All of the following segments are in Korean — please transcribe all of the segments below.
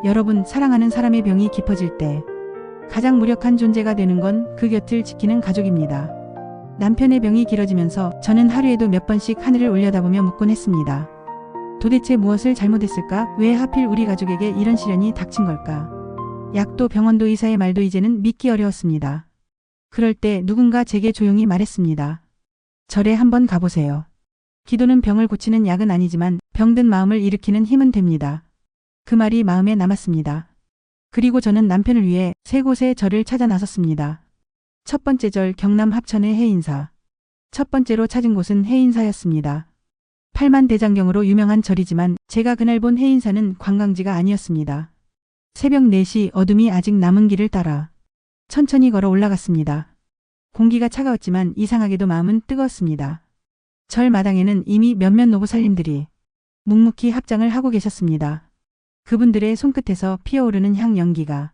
여러분, 사랑하는 사람의 병이 깊어질 때 가장 무력한 존재가 되는 건 그 곁을 지키는 가족입니다. 남편의 병이 길어지면서 저는 하루에도 몇 번씩 하늘을 올려다보며 묻곤 했습니다. 도대체 무엇을 잘못했을까? 왜 하필 우리 가족에게 이런 시련이 닥친 걸까? 약도 병원도 의사의 말도 이제는 믿기 어려웠습니다. 그럴 때 누군가 제게 조용히 말했습니다. 절에 한번 가보세요. 기도는 병을 고치는 약은 아니지만 병든 마음을 일으키는 힘은 됩니다. 그 말이 마음에 남았습니다. 그리고 저는 남편을 위해 3곳의 절을 찾아 나섰습니다. 첫 번째 절, 경남 합천의 해인사. 첫 번째로 찾은 곳은 해인사였습니다. 팔만대장경으로 유명한 절이지만 제가 그날 본 해인사는 관광지가 아니었습니다. 새벽 4시, 어둠이 아직 남은 길을 따라 천천히 걸어 올라갔습니다. 공기가 차가웠지만 이상하게도 마음은 뜨거웠습니다. 절 마당에는 이미 몇몇 노부살님들이 묵묵히 합장을 하고 계셨습니다. 그분들의 손끝에서 피어오르는 향 연기가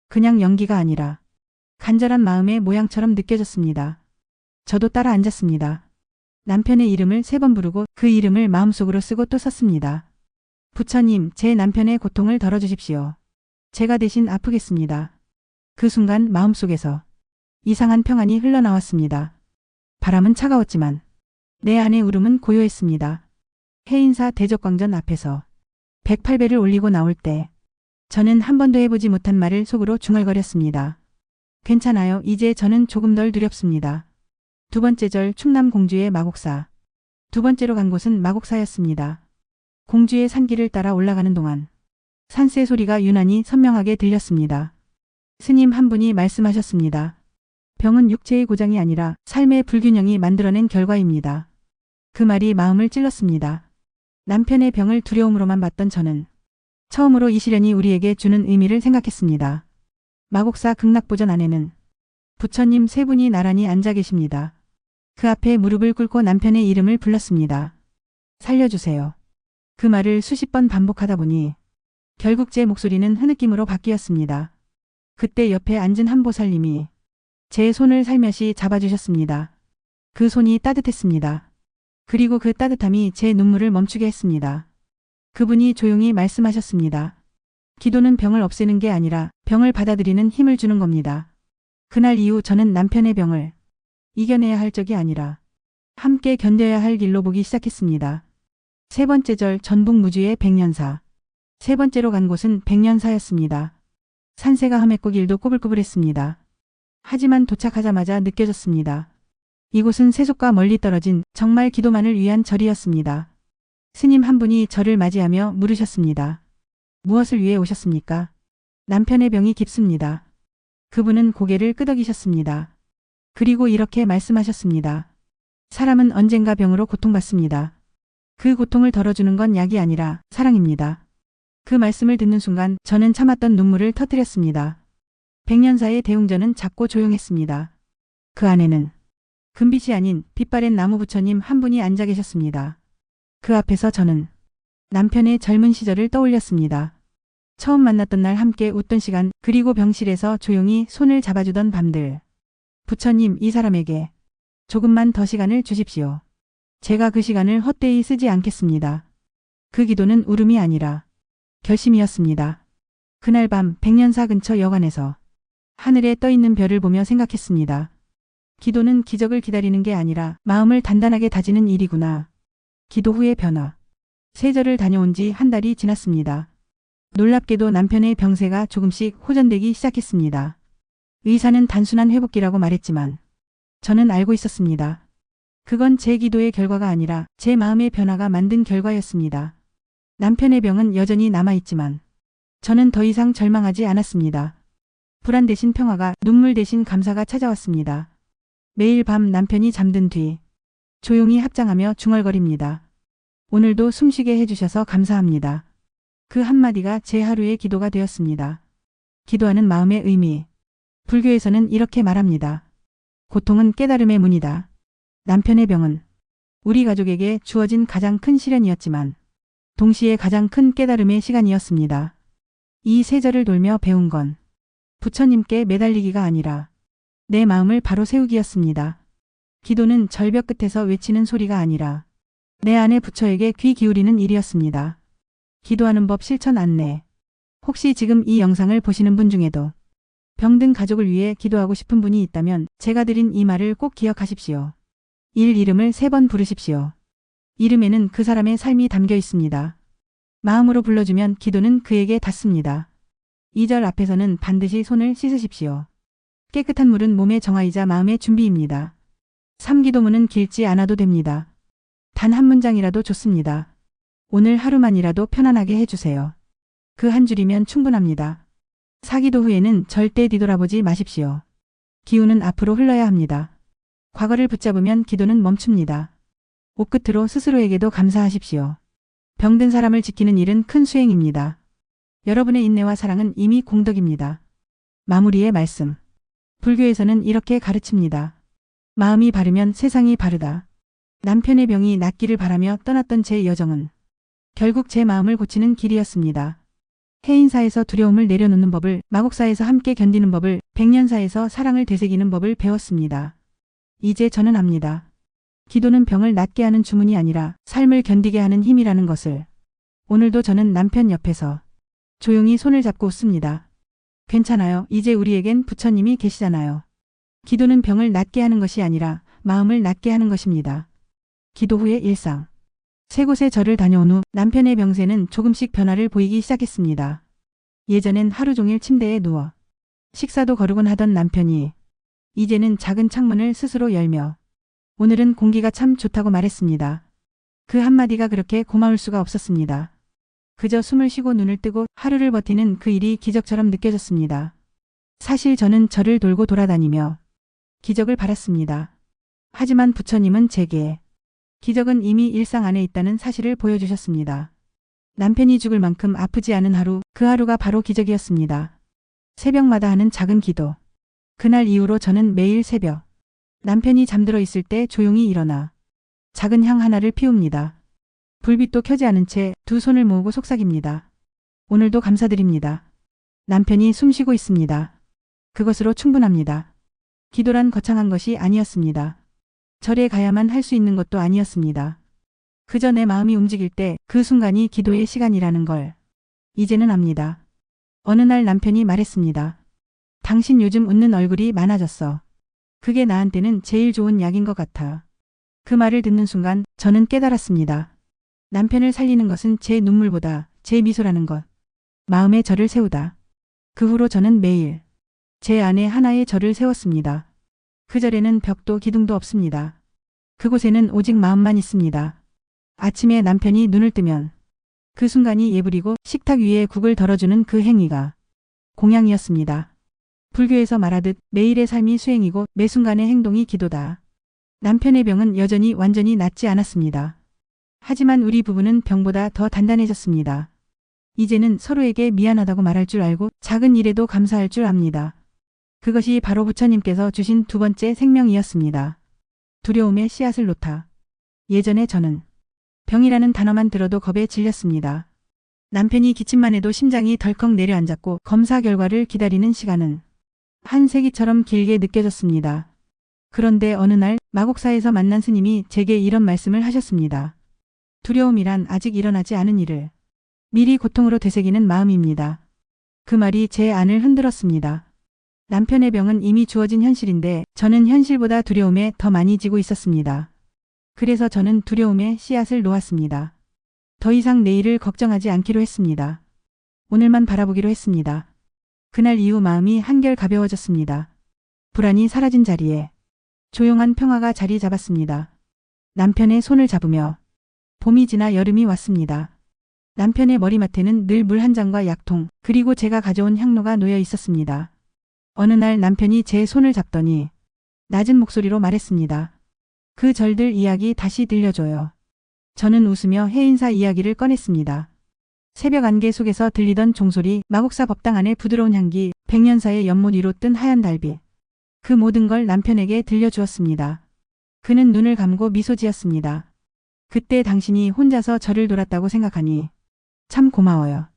그냥 연기가 아니라 간절한 마음의 모양처럼 느껴졌습니다. 저도 따라 앉았습니다. 남편의 이름을 3번 부르고 그 이름을 마음속으로 쓰고 또 썼습니다. 부처님, 제 남편의 고통을 덜어주십시오. 제가 대신 아프겠습니다. 그 순간 마음속에서 이상한 평안이 흘러나왔습니다. 바람은 차가웠지만 내 안의 울음은 고요했습니다. 해인사 대적광전 앞에서 108배를 올리고 나올 때 저는 한 번도 해보지 못한 말을 속으로 중얼거렸습니다. 괜찮아요. 이제 저는 조금 덜 두렵습니다. 두 번째 절, 충남 공주의 마곡사. 두 번째로 간 곳은 마곡사였습니다. 공주의 산길을 따라 올라가는 동안 산새 소리가 유난히 선명하게 들렸습니다. 스님 한 분이 말씀하셨습니다. 병은 육체의 고장이 아니라 삶의 불균형이 만들어낸 결과입니다. 그 말이 마음을 찔렀습니다. 남편의 병을 두려움으로만 봤던 저는 처음으로 이 시련이 우리에게 주는 의미를 생각했습니다. 마곡사 극락보전 안에는 부처님 3분이 나란히 앉아 계십니다. 그 앞에 무릎을 꿇고 남편의 이름을 불렀습니다. 살려주세요. 그 말을 수십 번 반복하다 보니 결국 제 목소리는 흐느낌으로 바뀌었습니다. 그때 옆에 앉은 한 보살님이 제 손을 살며시 잡아주셨습니다. 그 손이 따뜻했습니다. 그리고 그 따뜻함이 제 눈물을 멈추게 했습니다. 그분이 조용히 말씀하셨습니다. 기도는 병을 없애는 게 아니라 병을 받아들이는 힘을 주는 겁니다. 그날 이후 저는 남편의 병을 이겨내야 할 적이 아니라 함께 견뎌야 할 길로 보기 시작했습니다. 3번째 절, 전북 무주의 백년사. 3번째로 간 곳은 백년사였습니다. 산새가 험했고 길도 꼬불꼬불했습니다. 하지만 도착하자마자 느껴졌습니다. 이곳은 세속과 멀리 떨어진 정말 기도만을 위한 절이었습니다. 스님 한 분이 저를 맞이하며 물으셨습니다. 무엇을 위해 오셨습니까? 남편의 병이 깊습니다. 그분은 고개를 끄덕이셨습니다. 그리고 이렇게 말씀하셨습니다. 사람은 언젠가 병으로 고통받습니다. 그 고통을 덜어주는 건 약이 아니라 사랑입니다. 그 말씀을 듣는 순간 저는 참았던 눈물을 터뜨렸습니다. 백년사의 대웅전은 작고 조용했습니다. 그 안에는 금빛이 아닌 빛바랜 나무 부처님 한 분이 앉아 계셨습니다. 그 앞에서 저는 남편의 젊은 시절을 떠올렸습니다. 처음 만났던 날 함께 웃던 시간, 그리고 병실에서 조용히 손을 잡아주던 밤들. 부처님, 이 사람에게 조금만 더 시간을 주십시오. 제가 그 시간을 헛되이 쓰지 않겠습니다. 그 기도는 울음이 아니라 결심이었습니다. 그날 밤 백년사 근처 여관에서 하늘에 떠있는 별을 보며 생각했습니다. 기도는 기적을 기다리는 게 아니라 마음을 단단하게 다지는 일이구나. 기도 후의 변화. 세절을 다녀온 지 한 달이 지났습니다. 놀랍게도 남편의 병세가 조금씩 호전되기 시작했습니다. 의사는 단순한 회복기라고 말했지만 저는 알고 있었습니다. 그건 제 기도의 결과가 아니라 제 마음의 변화가 만든 결과였습니다. 남편의 병은 여전히 남아있지만 저는 더 이상 절망하지 않았습니다. 불안 대신 평화가, 눈물 대신 감사가 찾아왔습니다. 매일 밤 남편이 잠든 뒤 조용히 합장하며 중얼거립니다. 오늘도 숨쉬게 해주셔서 감사합니다. 그 한마디가 제 하루의 기도가 되었습니다. 기도하는 마음의 의미. 불교에서는 이렇게 말합니다. 고통은 깨달음의 문이다. 남편의 병은 우리 가족에게 주어진 가장 큰 시련이었지만 동시에 가장 큰 깨달음의 시간이었습니다. 이 세절을 돌며 배운 건 부처님께 매달리기가 아니라 내 마음을 바로 세우기였습니다. 기도는 절벽 끝에서 외치는 소리가 아니라 내 안의 부처에게 귀 기울이는 일이었습니다. 기도하는 법 실천 안내. 혹시 지금 이 영상을 보시는 분 중에도 병든 가족을 위해 기도하고 싶은 분이 있다면 제가 드린 이 말을 꼭 기억하십시오. 1. 이름을 3번 부르십시오. 이름에는 그 사람의 삶이 담겨 있습니다. 마음으로 불러주면 기도는 그에게 닿습니다. 2절 앞에서는 반드시 손을 씻으십시오. 깨끗한 물은 몸의 정화이자 마음의 준비입니다. 3. 기도문은 길지 않아도 됩니다. 단 한 문장이라도 좋습니다. 오늘 하루만이라도 편안하게 해주세요. 그 한 줄이면 충분합니다. 4. 기도 후에는 절대 뒤돌아보지 마십시오. 기운은 앞으로 흘러야 합니다. 과거를 붙잡으면 기도는 멈춥니다. 옷끝으로 스스로에게도 감사하십시오. 병든 사람을 지키는 일은 큰 수행입니다. 여러분의 인내와 사랑은 이미 공덕입니다. 마무리의 말씀. 불교에서는 이렇게 가르칩니다. 마음이 바르면 세상이 바르다. 남편의 병이 낫기를 바라며 떠났던 제 여정은 결국 제 마음을 고치는 길이었습니다. 해인사에서 두려움을 내려놓는 법을, 마곡사에서 함께 견디는 법을, 백년사에서 사랑을 되새기는 법을 배웠습니다. 이제 저는 압니다. 기도는 병을 낫게 하는 주문이 아니라 삶을 견디게 하는 힘이라는 것을. 오늘도 저는 남편 옆에서 조용히 손을 잡고 웃습니다. 괜찮아요. 이제 우리에겐 부처님이 계시잖아요. 기도는 병을 낫게 하는 것이 아니라 마음을 낫게 하는 것입니다. 기도 후의 일상. 3곳의 절을 다녀온 후 남편의 병세는 조금씩 변화를 보이기 시작했습니다. 예전엔 하루 종일 침대에 누워 식사도 거르곤 하던 남편이 이제는 작은 창문을 스스로 열며 오늘은 공기가 참 좋다고 말했습니다. 그 한마디가 그렇게 고마울 수가 없었습니다. 그저 숨을 쉬고 눈을 뜨고 하루를 버티는 그 일이 기적처럼 느껴졌습니다. 사실 저는 절을 돌고 돌아다니며 기적을 바랐습니다. 하지만 부처님은 제게 기적은 이미 일상 안에 있다는 사실을 보여주셨습니다. 남편이 죽을 만큼 아프지 않은 하루, 그 하루가 바로 기적이었습니다. 새벽마다 하는 작은 기도. 그날 이후로 저는 매일 새벽 남편이 잠들어 있을 때 조용히 일어나 작은 향 하나를 피웁니다. 불빛도 켜지 않은 채 2 손을 모으고 속삭입니다. 오늘도 감사드립니다. 남편이 숨쉬고 있습니다. 그것으로 충분합니다. 기도란 거창한 것이 아니었습니다. 절에 가야만 할 수 있는 것도 아니었습니다. 그저 내 마음이 움직일 때 그 순간이 기도의 시간이라는 걸 이제는 압니다. 어느 날 남편이 말했습니다. 당신 요즘 웃는 얼굴이 많아졌어. 그게 나한테는 제일 좋은 약인 것 같아. 그 말을 듣는 순간 저는 깨달았습니다. 남편을 살리는 것은 제 눈물보다 제 미소라는 것. 마음의 절을 세우다. 그 후로 저는 매일 제 안에 하나의 절을 세웠습니다. 그 절에는 벽도 기둥도 없습니다. 그곳에는 오직 마음만 있습니다. 아침에 남편이 눈을 뜨면 그 순간이 예불이고 식탁 위에 국을 덜어주는 그 행위가 공양이었습니다. 불교에서 말하듯 매일의 삶이 수행이고 매 순간의 행동이 기도다. 남편의 병은 여전히 완전히 낫지 않았습니다. 하지만 우리 부부는 병보다 더 단단해졌습니다. 이제는 서로에게 미안하다고 말할 줄 알고 작은 일에도 감사할 줄 압니다. 그것이 바로 부처님께서 주신 2번째 생명이었습니다. 두려움의 씨앗을 놓다. 예전에 저는 병이라는 단어만 들어도 겁에 질렸습니다. 남편이 기침만 해도 심장이 덜컥 내려앉았고 검사 결과를 기다리는 시간은 한 세기처럼 길게 느껴졌습니다. 그런데 어느 날 마곡사에서 만난 스님이 제게 이런 말씀을 하셨습니다. 두려움이란 아직 일어나지 않은 일을 미리 고통으로 되새기는 마음입니다. 그 말이 제 안을 흔들었습니다. 남편의 병은 이미 주어진 현실인데 저는 현실보다 두려움에 더 많이 지고 있었습니다. 그래서 저는 두려움의 씨앗을 놓았습니다. 더 이상 내일을 걱정하지 않기로 했습니다. 오늘만 바라보기로 했습니다. 그날 이후 마음이 한결 가벼워졌습니다. 불안이 사라진 자리에 조용한 평화가 자리 잡았습니다. 남편의 손을 잡으며 봄이 지나 여름이 왔습니다. 남편의 머리맡에는 늘 물 한 잔과 약통, 그리고 제가 가져온 향로가 놓여 있었습니다. 어느 날 남편이 제 손을 잡더니 낮은 목소리로 말했습니다. 그 절들 이야기 다시 들려줘요. 저는 웃으며 해인사 이야기를 꺼냈습니다. 새벽 안개 속에서 들리던 종소리, 마곡사 법당 안의 부드러운 향기, 백년사의 연못 위로 뜬 하얀 달빛. 그 모든 걸 남편에게 들려주었습니다. 그는 눈을 감고 미소 지었습니다. 그때 당신이 혼자서 절을 돌았다고 생각하니 참 고마워요.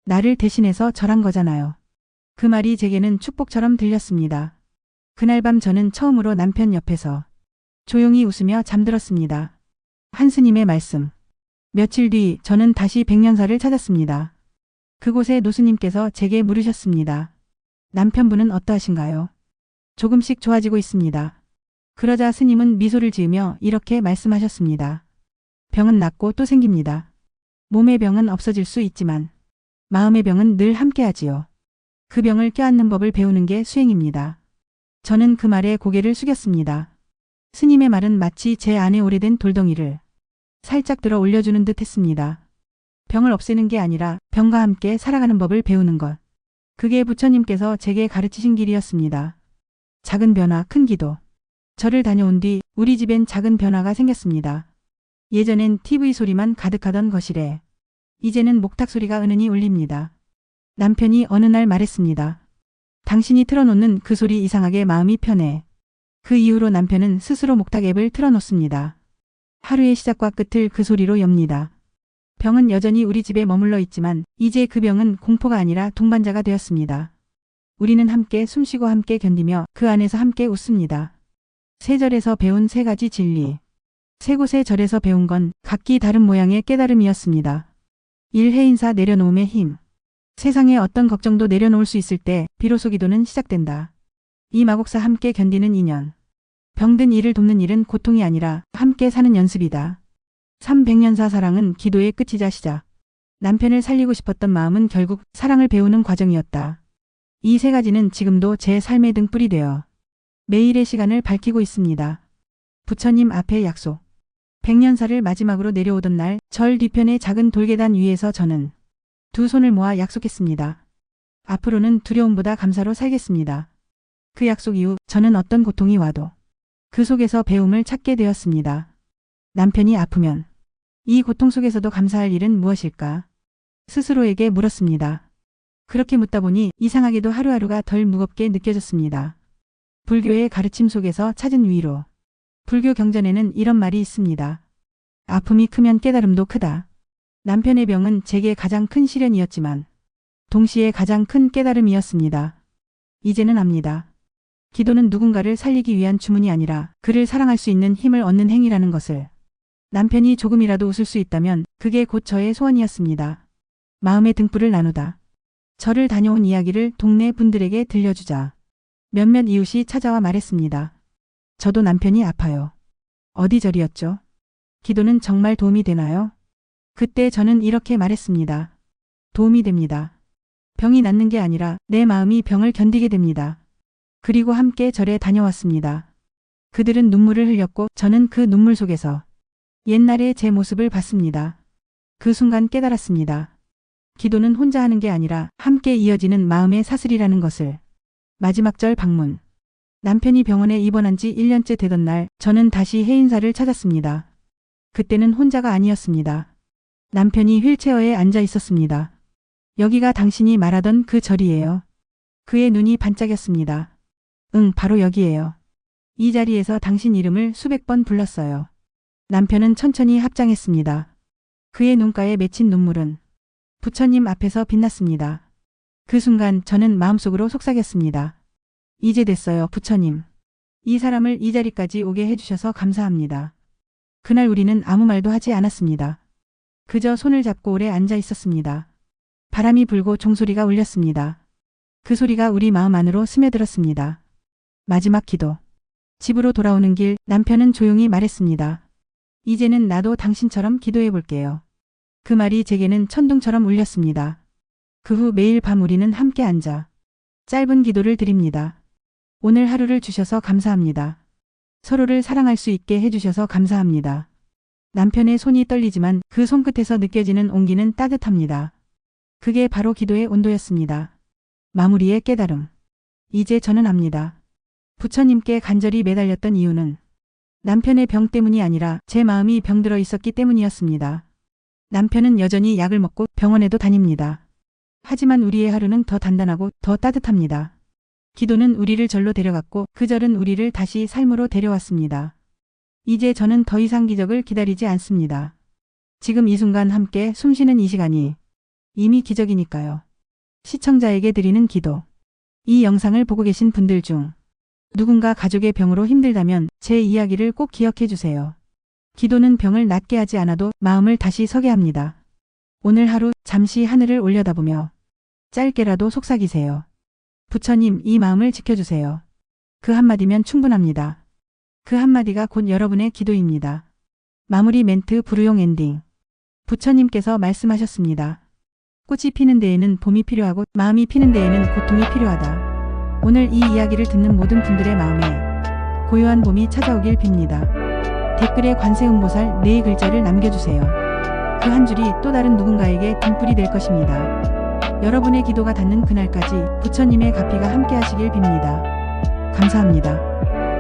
나를 대신해서 절한 거잖아요. 그 말이 제게는 축복처럼 들렸습니다. 그날 밤 저는 처음으로 남편 옆에서 조용히 웃으며 잠들었습니다. 한 스님의 말씀. 며칠 뒤 저는 다시 백년사를 찾았습니다. 그곳에 노스님께서 제게 물으셨습니다. 남편분은 어떠하신가요? 조금씩 좋아지고 있습니다. 그러자 스님은 미소를 지으며 이렇게 말씀하셨습니다. 병은 낫고 또 생깁니다. 몸의 병은 없어질 수 있지만 마음의 병은 늘 함께하지요. 그 병을 껴안는 법을 배우는 게 수행입니다. 저는 그 말에 고개를 숙였습니다. 스님의 말은 마치 제 안에 오래된 돌덩이를 살짝 들어 올려주는 듯 했습니다. 병을 없애는 게 아니라 병과 함께 살아가는 법을 배우는 것. 그게 부처님께서 제게 가르치신 길이었습니다. 작은 변화, 큰 기도. 절을 다녀온 뒤 우리 집엔 작은 변화가 생겼습니다. 예전엔 TV 소리만 가득하던 거실에 이제는 목탁 소리가 은은히 울립니다. 남편이 어느 날 말했습니다. 당신이 틀어놓는 그 소리 이상하게 마음이 편해. 그 이후로 남편은 스스로 목탁 앱을 틀어놓습니다. 하루의 시작과 끝을 그 소리로 엽니다. 병은 여전히 우리 집에 머물러 있지만 이제 그 병은 공포가 아니라 동반자가 되었습니다. 우리는 함께 숨쉬고 함께 견디며 그 안에서 함께 웃습니다. 세 절에서 배운 세 가지 진리. 세 곳의 절에서 배운 건 각기 다른 모양의 깨달음이었습니다. 1. 해인사 내려놓음의 힘. 세상의 어떤 걱정도 내려놓을 수 있을 때 비로소 기도는 시작된다. 2. 마곡사 함께 견디는 인연. 병든 이를 돕는 일은 고통이 아니라 함께 사는 연습이다. 3. 백년사 사랑은 기도의 끝이자 시작. 남편을 살리고 싶었던 마음은 결국 사랑을 배우는 과정이었다. 이 세 가지는 지금도 제 삶의 등불이 되어 매일의 시간을 밝히고 있습니다. 부처님 앞에 약속. 백년사를 마지막으로 내려오던 날 절 뒤편의 작은 돌계단 위에서 저는 두 손을 모아 약속했습니다. 앞으로는 두려움보다 감사로 살겠습니다. 그 약속 이후 저는 어떤 고통이 와도 그 속에서 배움을 찾게 되었습니다. 남편이 아프면 이 고통 속에서도 감사할 일은 무엇일까? 스스로에게 물었습니다. 그렇게 묻다 보니 이상하게도 하루하루가 덜 무겁게 느껴졌습니다. 불교의 가르침 속에서 찾은 위로. 불교 경전에는 이런 말이 있습니다. 아픔이 크면 깨달음도 크다. 남편의 병은 제게 가장 큰 시련이었지만 동시에 가장 큰 깨달음이었습니다. 이제는 압니다. 기도는 누군가를 살리기 위한 주문이 아니라 그를 사랑할 수 있는 힘을 얻는 행위라는 것을. 남편이 조금이라도 웃을 수 있다면 그게 곧 저의 소원이었습니다. 마음의 등불을 나누다. 절을 다녀온 이야기를 동네 분들에게 들려주자. 몇몇 이웃이 찾아와 말했습니다. 저도 남편이 아파요. 어디 절이었죠? 기도는 정말 도움이 되나요? 그때 저는 이렇게 말했습니다. 도움이 됩니다. 병이 낫는 게 아니라 내 마음이 병을 견디게 됩니다. 그리고 함께 절에 다녀왔습니다. 그들은 눈물을 흘렸고 저는 그 눈물 속에서 옛날의 제 모습을 봤습니다. 그 순간 깨달았습니다. 기도는 혼자 하는 게 아니라 함께 이어지는 마음의 사슬이라는 것을. 마지막 절 방문. 남편이 병원에 입원한 지 1년째 되던 날 저는 다시 해인사를 찾았습니다. 그때는 혼자가 아니었습니다. 남편이 휠체어에 앉아 있었습니다. 여기가 당신이 말하던 그 절이에요. 그의 눈이 반짝였습니다. 응, 바로 여기에요. 이 자리에서 당신 이름을 수백 번 불렀어요. 남편은 천천히 합장했습니다. 그의 눈가에 맺힌 눈물은 부처님 앞에서 빛났습니다. 그 순간 저는 마음속으로 속삭였습니다. 이제 됐어요, 부처님. 이 사람을 이 자리까지 오게 해주셔서 감사합니다. 그날 우리는 아무 말도 하지 않았습니다. 그저 손을 잡고 오래 앉아 있었습니다. 바람이 불고 종소리가 울렸습니다. 그 소리가 우리 마음 안으로 스며들었습니다. 마지막 기도. 집으로 돌아오는 길 남편은 조용히 말했습니다. 이제는 나도 당신처럼 기도해 볼게요. 그 말이 제게는 천둥처럼 울렸습니다. 그 후 매일 밤 우리는 함께 앉아 짧은 기도를 드립니다. 오늘 하루를 주셔서 감사합니다. 서로를 사랑할 수 있게 해주셔서 감사합니다. 남편의 손이 떨리지만 그 손끝에서 느껴지는 온기는 따뜻합니다. 그게 바로 기도의 온도였습니다. 마무리의 깨달음. 이제 저는 압니다. 부처님께 간절히 매달렸던 이유는 남편의 병 때문이 아니라 제 마음이 병들어 있었기 때문이었습니다. 남편은 여전히 약을 먹고 병원에도 다닙니다. 하지만 우리의 하루는 더 단단하고 더 따뜻합니다. 기도는 우리를 절로 데려갔고 그 절은 우리를 다시 삶으로 데려왔습니다. 이제 저는 더 이상 기적을 기다리지 않습니다. 지금 이 순간 함께 숨쉬는 이 시간이 이미 기적이니까요. 시청자에게 드리는 기도. 이 영상을 보고 계신 분들 중 누군가 가족의 병으로 힘들다면 제 이야기를 꼭 기억해 주세요. 기도는 병을 낫게 하지 않아도 마음을 다시 서게 합니다. 오늘 하루 잠시 하늘을 올려다보며 짧게라도 속삭이세요. 부처님, 이 마음을 지켜주세요. 그 한마디면 충분합니다. 그 한마디가 곧 여러분의 기도입니다. 마무리 멘트 불후용 엔딩. 부처님께서 말씀하셨습니다. 꽃이 피는 데에는 봄이 필요하고 마음이 피는 데에는 고통이 필요하다. 오늘 이 이야기를 듣는 모든 분들의 마음에 고요한 봄이 찾아오길 빕니다. 댓글에 관세음보살 4 글자를 남겨주세요. 그 한 줄이 또 다른 누군가에게 등불이 될 것입니다. 여러분의 기도가 닿는 그날까지 부처님의 가피가 함께 하시길 빕니다. 감사합니다.